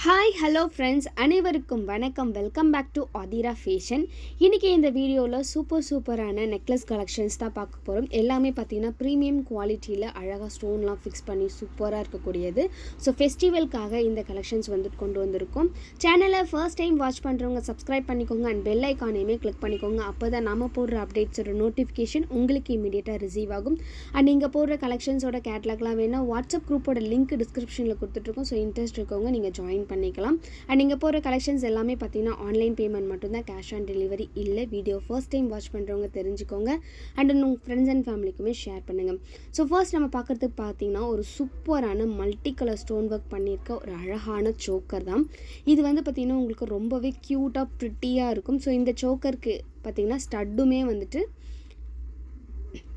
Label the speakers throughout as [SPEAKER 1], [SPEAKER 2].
[SPEAKER 1] Hi hello friends, அனைவருக்கும் வணக்கம். Welcome back to Aathira fashion. இன்றைக்கி இந்த வீடியோவில் சூப்பரான நெக்லஸ் கலெக்ஷன்ஸ் தான் பார்க்க போகிறோம். எல்லாமே பார்த்திங்கன்னா ப்ரீமியம் குவாலிட்டியில் அழகாக ஸ்டோன்லாம் ஃபிக்ஸ் பண்ணி சூப்பராக இருக்கக்கூடியது. ஸோ ஃபெஸ்டிவலுக்காக இந்த கலெக்ஷன்ஸ் கொண்டு வந்திருக்கோம். சேனலை ஃபர்ஸ்ட் டைம் வாட்ச் பண்ணுறவங்க சப்ஸ்கிரைப் பண்ணிக்கோங்க அண்ட் பெல் ஐக்கானையுமே கிளிக் பண்ணிக்கோங்க. அப்போ தான் நம்ம போடுற அப்டேட்ஸோட நோட்டிஃபிகேஷன் உங்களுக்கு இமீடியட்டாக ரிசீவ் ஆகும். அண்ட் நீங்கள் போடுற கலெக்ஷன்ஸோட கேட்லாக்லாம் வேணால் வாட்ஸ்அப் குரூப்போட லிங்க் டிஸ்கிரிப்ஷனில் கொடுத்துட்ருக்கோம். ஸோ இன்ட்ரெஸ்ட் இருக்கவங்க நீங்கள் ஜாயின் பண்ணிக்கலாம். அண்ட் நீங்கள் போகிற கலெக்ஷன்ஸ் எல்லாமே பார்த்தீங்கன்னா ஆன்லைன் பேமெண்ட் மட்டும்தான், கேஷ் ஆன் டெலிவரி இல்லை. வீடியோ ஃபர்ஸ்ட் டைம் வாட்ச் பண்ணுறவங்க தெரிஞ்சுக்கோங்க அண்ட் உங்கள் ஃப்ரெண்ட்ஸ் அண்ட் ஃபேமிலிக்குமே ஷேர் பண்ணுங்கள். ஸோ ஃபர்ஸ்ட் நம்ம பார்க்குறதுக்கு பார்த்தீங்கன்னா ஒரு சூப்பரான மல்டி கலர் ஸ்டோன் ஒர்க் பண்ணியிருக்க ஒரு அழகான சோக்கர் தான். இது பார்த்திங்கன்னா உங்களுக்கு ரொம்பவே க்யூட்டாக ப்ரிட்டியாக இருக்கும். ஸோ இந்த சோக்கருக்கு பார்த்திங்கன்னா ஸ்டட்டுமே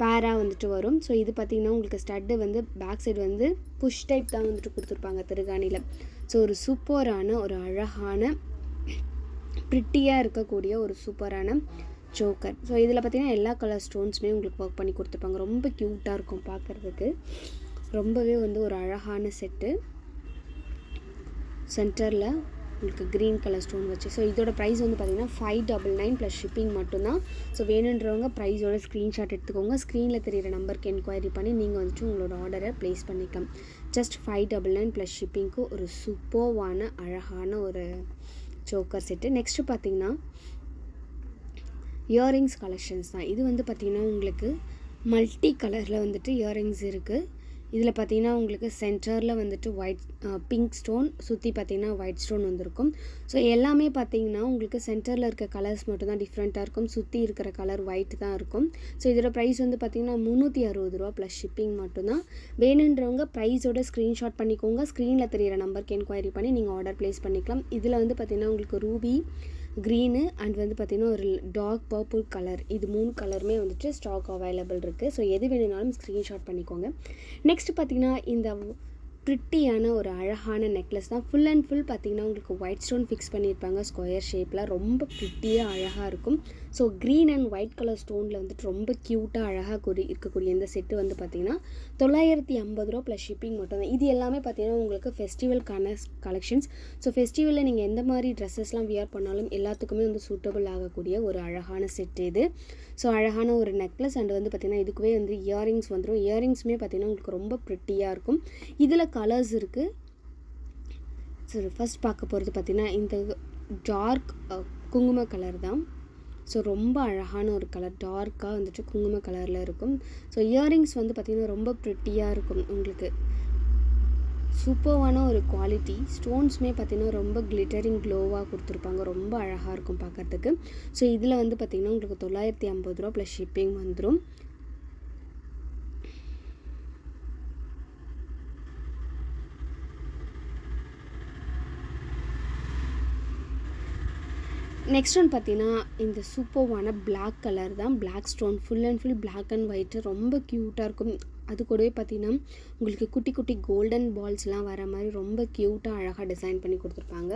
[SPEAKER 1] பேராக வரும். ஸோ இது பார்த்திங்கன்னா உங்களுக்கு stud back side push type தான் கொடுத்துருப்பாங்க திருகாணியில். ஸோ ஒரு சூப்பரான ஒரு அழகான ப்ரிட்டியாக இருக்கக்கூடிய ஒரு சூப்பரான சோக்கர். ஸோ இதில் பார்த்திங்கன்னா எல்லா கலர் ஸ்டோன்ஸுமே உங்களுக்கு ஒர்க் பண்ணி கொடுத்துருப்பாங்க. ரொம்ப க்யூட்டாக இருக்கும் பார்க்குறதுக்கு. ரொம்பவே ஒரு அழகான செட்டு. சென்டரில் உங்களுக்கு க்ரீன் கலர் ஸ்டோன் வச்சு. ஸோ இதோட ப்ரைஸ் பார்த்திங்கன்னா 599 ப்ளஸ் ஷிப்பிங் மட்டும்தான். ஸோ வேணுன்றவங்க ப்ரைஸோட ஸ்க்ரீன்ஷாட் எடுத்துக்கோங்க. ஸ்க்ரீனில் தெரியிற நம்பருக்கு என்கொயரி பண்ணி நீங்கள் உங்களோட ஆர்டரை ப்ளேஸ் பண்ணிக்கலாம். ஜஸ்ட் 599 ப்ளஸ் ஷிப்பிங்க்கு ஒரு சூப்பர்வான அழகான ஒரு சோக்கர் செட்டு. நெக்ஸ்ட்டு பார்த்திங்கன்னா இயரிங்ஸ் கலெக்ஷன்ஸ் தான். இது பார்த்திங்கன்னா உங்களுக்கு மல்டி கலரில் இயரிங்ஸ் இருக்குது. இதில் பார்த்திங்கன்னா உங்களுக்கு சென்டரில் ஒயிட் பிங்க் ஸ்டோன், சுற்றி பார்த்திங்கன்னா ஒயிட் ஸ்டோன் வந்திருக்கும். ஸோ எல்லாமே பார்த்திங்கன்னா உங்களுக்கு சென்டரில் இருக்க கலர்ஸ் மட்டும் தான் டிஃப்ரெண்ட்டாக இருக்கும். சுற்றி இருக்கிற கலர் ஒயிட் தான் இருக்கும். ஸோ இதோட ப்ரைஸ் பார்த்திங்கன்னா 360 ரூபா ப்ளஸ் ஷிப்பிங் மட்டும்தான். வேணுன்றவங்க ப்ரைஸோட ஸ்க்ரீன்ஷாட் பண்ணிக்கோங்க. ஸ்க்ரீனில் தெரியிற நம்பருக்கு என்கொயரி பண்ணி நீங்கள் ஆர்டர் ப்ளேஸ் பண்ணிக்கலாம். இதில் பார்த்திங்கன்னா உங்களுக்கு ரூபி, க்ரீனு அண்ட் பார்த்திங்கன்னா ஒரு டார்க் பர்பிள் கலர், இது 3 கலருமே ஸ்டாக் அவைலபிள் இருக்குது. ஸோ எது வேணுனாலும் ஸ்க்ரீன்ஷாட் பண்ணிக்கோங்க. நெக்ஸ்ட் பார்த்திங்கன்னா இந்த ப்ரிட்டியான ஒரு அழகான நெக்லஸ் தான். ஃபுல் அண்ட் ஃபுல் பார்த்திங்கன்னா உங்களுக்கு ஒயிட் ஸ்டோன் ஃபிக்ஸ் பண்ணியிருப்பாங்க ஸ்கொயர் ஷேப்பில். ரொம்ப ப்ரிட்டியாக அழகாக இருக்கும். So green and white colour ஸ்டோனில் ரொம்ப க்யூட்டாக அழகாக இருக்கக்கூடிய இந்த செட்டு பார்த்திங்கன்னா 950 ரூபா ப்ளஸ் ஷிப்பிங் மட்டும்தான். இது எல்லாமே பார்த்திங்கன்னா உங்களுக்கு ஃபெஸ்டிவல்கான கலெக்ஷன்ஸ். ஸோ ஃபெஸ்டிவலில் நீங்கள் எந்த மாதிரி ட்ரெஸ்ஸஸ்லாம் வியர் பண்ணாலும் எல்லாத்துக்குமே சூட்டபிள் ஆகக்கூடிய ஒரு அழகான செட்டு இது. ஸோ அழகான ஒரு நெக்லஸ் அண்ட் பார்த்திங்கன்னா இதுக்குவே இயரிங்ஸ் வந்துடும். இயரிங்ஸுமே பார்த்திங்கன்னா உங்களுக்கு ரொம்ப ப்ரிட்டியாக இருக்கும். இதில் கலர்ஸ் இருக்குது. ஸோ ஃபஸ்ட் பார்க்க போகிறது பார்த்திங்கன்னா இந்த டார்க் குங்கும கலர் தான். ஸோ ரொம்ப அழகான ஒரு கலர், டார்க்காக குங்கும கலரில் இருக்கும். ஸோ இயரிங்ஸ் பார்த்திங்கன்னா ரொம்ப ப்ரிட்டியாக இருக்கும். உங்களுக்கு சூப்பர்வான ஒரு குவாலிட்டி. ஸ்டோன்ஸுமே பார்த்திங்கன்னா ரொம்ப கிளிட்டரிங் க்ளோவாக கொடுத்துருப்பாங்க. ரொம்ப அழகாக இருக்கும் பார்க்குறதுக்கு. ஸோ இதில் பார்த்திங்கன்னா உங்களுக்கு 950 ரூபா ப்ளஸ் ஷிப்பிங் வந்துடும். நெக்ஸ்ட் ஒன் பார்த்திங்கன்னா இந்த சூப்பர்வான பிளாக் கலர் தான். Black stone full and full black and white ரொம்ப க்யூட்டாக இருக்கும். அது கூடவே பார்த்திங்கன்னா உங்களுக்கு குட்டி குட்டி கோல்டன் பால்ஸ்லாம் வர மாதிரி ரொம்ப க்யூட்டாக அழகாக டிசைன் பண்ணி கொடுத்துருப்பாங்க.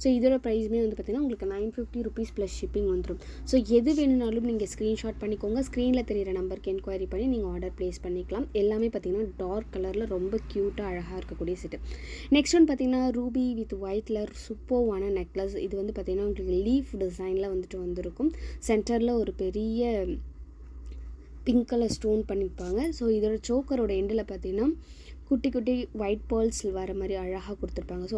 [SPEAKER 1] ஸோ இதோட ப்ரைஸுமே பார்த்திங்கன்னா உங்களுக்கு 950 ருபீஸ் ப்ளஸ் ஷிப்பிங் வந்துடும். ஸோ எது வேணுனாலும் நீங்கள் ஸ்க்ரீன்ஷாட் பண்ணிக்கோங்க. ஸ்க்ரீனில் தெரியிற நம்பருக்கு என்கொயரி பண்ணி நீங்கள் ஆர்டர் ப்ளேஸ் பண்ணிக்கலாம். எல்லாமே பார்த்திங்கன்னா டார்க் கலரில் ரொம்ப க்யூட்டாக அழகாக இருக்கக்கூடிய செட்டு. நெக்ஸ்ட் ஒன் பார்த்திங்கன்னா ரூபி வித் ஒயிட்டில் சூப்பர்வான நெக்லஸ். இது பார்த்திங்கன்னா உங்களுக்கு லீஃப் டிசைனில் வந்திருக்கும். சென்டரில் ஒரு பெரிய பிங்க் கலர் ஸ்டோன் பண்ணியிருப்பாங்க. ஸோ இதோட சோக்கரோட எண்டில் பார்த்திங்கன்னா குட்டி குட்டி ஒயிட் பேர்ல்ஸ் வர மாதிரி அழகாக கொடுத்துருப்பாங்க. ஸோ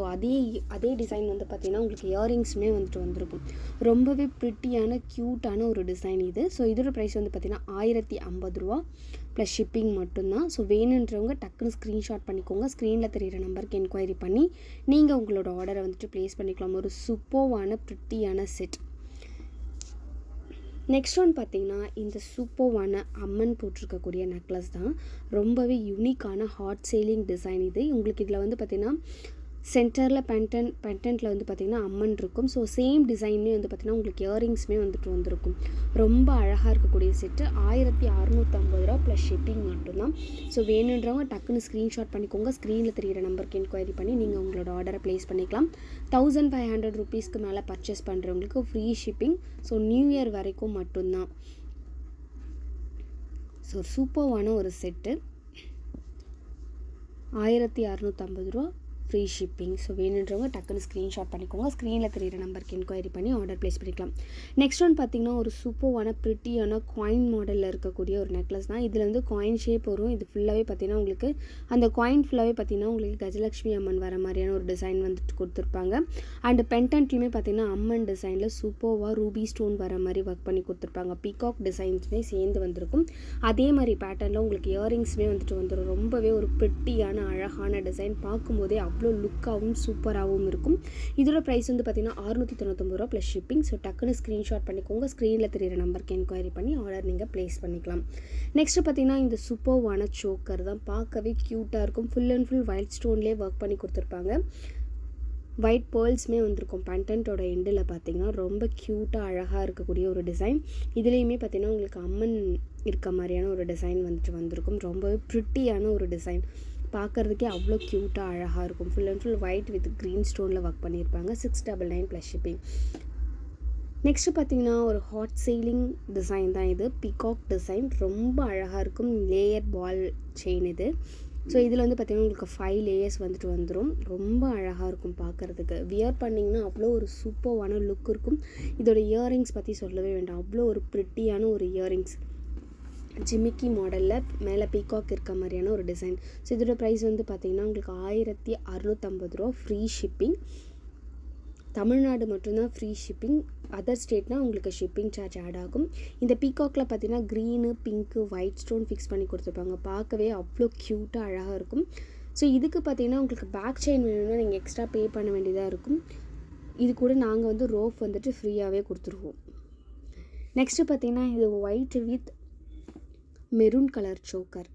[SPEAKER 1] அதே டிசைன் பார்த்திங்கன்னா உங்களுக்கு இயரிங்ஸுமே வந்திருக்கும். ரொம்பவே ப்ரிட்டியான க்யூட்டான ஒரு டிசைன் இது. ஸோ இதோட ப்ரைஸ் பார்த்திங்கன்னா 1050 ரூபா ப்ளஸ் ஷிப்பிங் மட்டும்தான். ஸோ வேணுன்றவங்க டக்குன்னு ஸ்க்ரீன்ஷாட் பண்ணிக்கோங்க. ஸ்க்ரீனில் தெரியிற நம்பருக்கு என்கொயரி பண்ணி நீங்கள் உங்களோட ஆர்டரை ப்ளேஸ் பண்ணிக்கலாம். ஒரு சூப்பர்வான ப்ரிட்டியான செட். நெக்ஸ்ட் ஒன் பார்த்திங்கன்னா இந்த சூப்பர்வான அம்மன் போட்டிருக்கக்கூடிய நெக்லஸ் தான். ரொம்பவே யூனிக்கான ஹாட் சேலிங் டிசைன் இது. உங்களுக்கு இதில் பார்த்திங்கன்னா சென்டரில் பெண்டன்ட்டில் பார்த்திங்கன்னா அம்மன் இருக்கும். ஸோ சேம் டிசைன்லேயே பார்த்திங்கன்னா உங்களுக்கு இயரிங்ஸுமே வந்திருக்கும். ரொம்ப அழகாக இருக்கக்கூடிய செட்டு 1650 ரூபா ப்ளஸ் ஷிப்பிங் மட்டும்தான். ஸோ வேணுன்றவங்க டக்குன்னு ஸ்க்ரீன்ஷாட் பண்ணிக்கோங்க. ஸ்க்ரீனில் தெரிகிற நம்பருக்கு என்கொயரி பண்ணி நீங்கள் உங்களோட ஆர்டரை ப்ளேஸ் பண்ணிக்கலாம். 1500 ருபீஸ்க்கு மேலே பர்ச்சேஸ் பண்ணுறவங்களுக்கு free shipping. So new year வரைக்கும் மட்டும்தான். ஸோ சூப்பர்வான ஒரு செட்டு 1650 ரூபா ஃப்ரீ ஷிப்பிங். ஸோ வேணுன்றவங்க டக்குன்னு ஸ்க்ரீன்ஷாட் பண்ணிக்கோங்க. ஸ்க்ரீனில் தெரியிற நம்பருக்கு என்கொயரி பண்ணி ஆர்டர் ப்ளேஸ் பண்ணிக்கலாம். நெக்ஸ்ட் ஒன் பார்த்திங்கன்னா ஒரு சூப்பர்வான ப்ரிட்டியான காயின் மாடலில் இருக்கக்கூடிய ஒரு நெக்லஸ் தான். இதில் வந்து காயின் ஷேப் வரும். இது ஃபுல்லாகவே பார்த்திங்கன்னா உங்களுக்கு அந்த காயின் ஃபுல்லாகவே பார்த்திங்கன்னா உங்களுக்கு கஜலக்ஷ்மி அம்மன் வர மாதிரியான ஒரு டிசைன் வந்துட்டு கொடுத்துருப்பாங்க. அண்டு பென்டன்ட்லையுமே பார்த்திங்கன்னா அம்மன் டிசைனில் சூப்பர்வாக ரூபி ஸ்டோன் வர மாதிரி ஒர்க் பண்ணி கொடுத்துருப்பாங்க. பீகாக் டிசைன்ஸுமே சேர்ந்து வந்திருக்கும். அதே மாதிரி பேட்டர்னில் உங்களுக்கு இயரிங்ஸுமே வந்துட்டு வந்துடும். ரொம்பவே ஒரு ப்ரிட்டியான அழகான டிசைன், பார்க்கும்போதே அவ்வளோ லுக்காகவும் சூப்பராகவும் இருக்கும். இதோட ப்ரைஸ் வந்து பார்த்திங்கன்னா 699 ரூபா ப்ளஸ் ஷிப்பிங். ஸோ டக்குன்னு ஸ்க்ரீன்ஷாட் பண்ணிக்கோங்க. ஸ்க்ரீனில் தெரியிற நம்பருக்கு என்கொயரி பண்ணி ஆர்டர் நீங்கள் ப்ளேஸ் பண்ணிக்கலாம். நெக்ஸ்ட்டு பார்த்திங்கன்னா இந்த சூப்பர்வான சோக்கர் தான். பார்க்கவே க்யூட்டாக இருக்கும். ஃபுல் அண்ட் ஃபுல் ஒயிட் ஸ்டோன்லேயே ஒர்க் பண்ணி கொடுத்துருப்பாங்க. ஒயிட் பேர்ல்ஸுமே வந்திருக்கும். பெண்டன்ட்டோட எண்டில் பார்த்திங்கன்னா ரொம்ப க்யூட்டாக அழகாக இருக்கக்கூடிய ஒரு டிசைன். இதுலேயுமே பார்த்திங்கன்னா உங்களுக்கு அம்மன் இருக்க மாதிரியான ஒரு டிசைன் வந்துட்டு வந்திருக்கும். ரொம்பவே ப்ரிட்டியான ஒரு டிசைன், பார்க்குறதுக்கே அவ்வளோ க்யூட்டாக அழகாக இருக்கும். Full and full white with green ஸ்டோனில் ஒர்க் பண்ணியிருப்பாங்க. 699 ப்ளஸ் ஷிப்பிங். நெக்ஸ்ட்டு பார்த்திங்கன்னா ஒரு ஹாட் செயிலிங் டிசைன் தான் இது. பீகாக் டிசைன் ரொம்ப அழகாக இருக்கும். லேயர் பால் செயின் இது. ஸோ இதில் வந்து பார்த்திங்கன்னா உங்களுக்கு 5 லேயர்ஸ் வந்துட்டு வந்துடும். ரொம்ப அழகாக இருக்கும் பார்க்குறதுக்கு. வியர் பண்ணிங்கன்னா அவ்வளோ ஒரு சூப்பர்வான லுக் இருக்கும். இதோட இயரிங்ஸ் பற்றி சொல்லவே வேண்டாம். அவ்வளோ ஒரு ப்ரிட்டியான ஒரு இயரிங்ஸ், ஜிமிக்கி மாடலில் மேலே பீகாக் இருக்க மாதிரியான ஒரு டிசைன். ஸோ இதோட ப்ரைஸ் வந்து பார்த்திங்கன்னா உங்களுக்கு 1650 ரூபா ஃப்ரீ ஷிப்பிங். தமிழ்நாடு மட்டும்தான் ஃப்ரீ ஷிப்பிங். அதர் ஸ்டேட்னால் உங்களுக்கு ஷிப்பிங் சார்ஜ் ஆட் ஆகும். இந்த பீகாக்கில் பார்த்திங்கன்னா green, pink, white stone fix பண்ணி கொடுத்துருப்பாங்க. பார்க்கவே அவ்வளோ க்யூட்டாக அழகாக இருக்கும். ஸோ இதுக்கு பார்த்திங்கன்னா உங்களுக்கு பேக் செயின் வேணும்னா நீங்கள் எக்ஸ்ட்ரா பே பண்ண வேண்டியதாக இருக்கும். இது கூட நாங்கள் வந்து ரோப் வந்துட்டு ஃப்ரீயாகவே கொடுத்துருவோம். நெக்ஸ்ட்டு பார்த்திங்கன்னா இது white with maroon colour choker.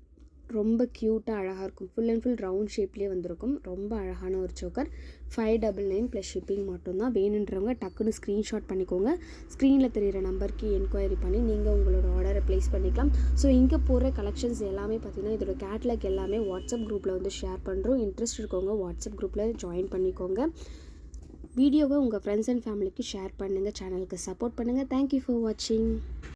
[SPEAKER 1] ரொம்ப க்யூட்டாக அழகாக இருக்கும். ஃபுல் அண்ட் ஃபுல் ரவுண்ட் ஷேப்லேயே வந்திருக்கும். ரொம்ப அழகான ஒரு சோக்கர். 599 ப்ளஸ் ஷிப்பிங் மட்டும்தான். வேணுன்றவங்க டக்குன்னு ஸ்க்ரீன்ஷாட் பண்ணிக்கோங்க. ஸ்க்ரீனில் தெரிகிற நம்பருக்கு என்கொயரி பண்ணி நீங்கள் உங்களோட ஆர்டரை ப்ளேஸ் பண்ணிக்கலாம். ஸோ இங்கே போகிற கலெக்ஷன்ஸ் எல்லாமே பார்த்திங்கன்னா இதோட கேட்லாக் எல்லாமே வாட்ஸ்அப் குரூப்பில் வந்து ஷேர் பண்ணுறோம். இன்ட்ரெஸ்ட் இருக்கவங்க வாட்ஸ்அப் குரூப்பில் ஜாயின் பண்ணிக்கோங்க. வீடியோவை உங்கள் ஃப்ரெண்ட்ஸ் அண்ட் ஃபேமிலிக்கு ஷேர் பண்ணுங்கள். சேனலுக்கு சப்போர்ட் பண்ணுங்கள். தேங்க்யூ ஃபார் வாட்சிங்.